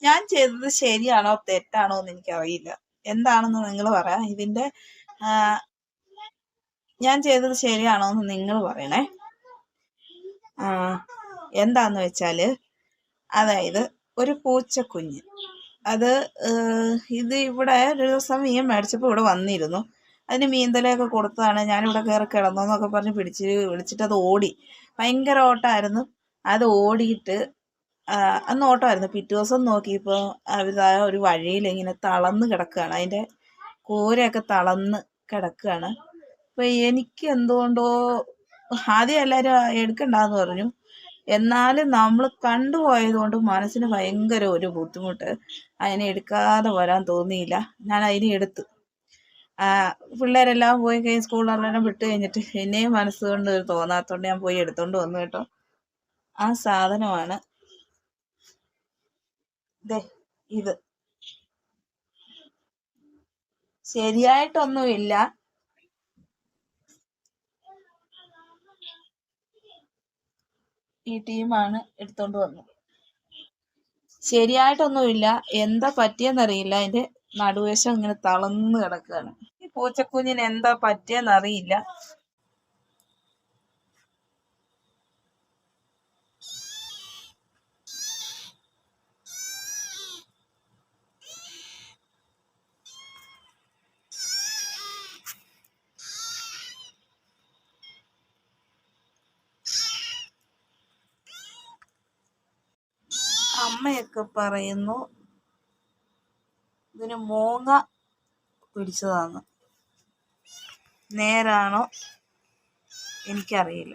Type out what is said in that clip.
ഞാൻ ചെയ്തത് ശരിയാണോ തെറ്റാണോ എന്ന് എനിക്കറിയില്ല. എന്താണെന്ന് നിങ്ങൾ പറയാം. ഇതിന്റെ ഞാൻ ചെയ്തത് ശരിയാണോ എന്ന് നിങ്ങൾ പറയണേ. എന്താന്ന് വെച്ചാല്, അതായത് ഒരു പൂച്ചക്കുഞ്ഞ്, അത് ഇത് ഇവിടെ ഒരു ദിവസം മീൻ മേടിച്ചപ്പോൾ ഇവിടെ വന്നിരുന്നു. അതിന് മീന്തലയൊക്കെ കൊടുത്തതാണ്. ഞാനിവിടെ കയറി കിടന്നോന്നൊക്കെ പറഞ്ഞ് വിളിച്ചിട്ട് അത് ഓടി. ഭയങ്കര ഓട്ടമായിരുന്നു. അത് ഓടിയിട്ട് അന്ന് ഓട്ടമായിരുന്നു. പിറ്റേ ദിവസം നോക്കിയപ്പോൾ ഒരു വഴിയിൽ ഇങ്ങനെ തളർന്ന് കിടക്കുകയാണ്. അതിൻ്റെ കൂരയൊക്കെ തളർന്ന് കിടക്കുകയാണ്. അപ്പോൾ എനിക്ക് എന്തുകൊണ്ടോ ആദ്യം എല്ലാവരും എടുക്കണ്ടെന്ന് പറഞ്ഞു. എന്നാലും നമ്മൾ കണ്ടുപോയത് കൊണ്ട് മനസ്സിന് ഭയങ്കര ഒരു ബുദ്ധിമുട്ട്. അതിനെ എടുക്കാതെ വരാൻ തോന്നിയില്ല. ഞാൻ അതിനെ എടുത്തു. പിള്ളേരെല്ലാം പോയി കഴിഞ്ഞ് സ്കൂളിലെല്ലാം വിട്ട് കഴിഞ്ഞിട്ട് എന്നെയും മനസ്സുകൊണ്ട് തോന്നാത്തോണ്ട് ഞാൻ പോയി എടുത്തോണ്ട് വന്നു കേട്ടോ. ആ സാധനമാണ് ഇത്. ശരിയായിട്ടൊന്നുമില്ല. ഈ ടീമാണ് എടുത്തോണ്ട് വന്നത്. ശരിയായിട്ടൊന്നുമില്ല. എന്താ പറ്റിയെന്നറിയില്ല. അതിന്റെ നടുവശം ഇങ്ങനെ തളർന്ന് കിടക്കുകയാണ്. ഈ പൂച്ചക്കുഞ്ഞിന് എന്താ പറ്റിയെന്നറിയില്ല. അമ്മയൊക്കെ പറയുന്നു ഇതിന് മൂങ്ങ പിടിച്ചതാന്ന്. നേരാണോ എനിക്കറിയില്ല.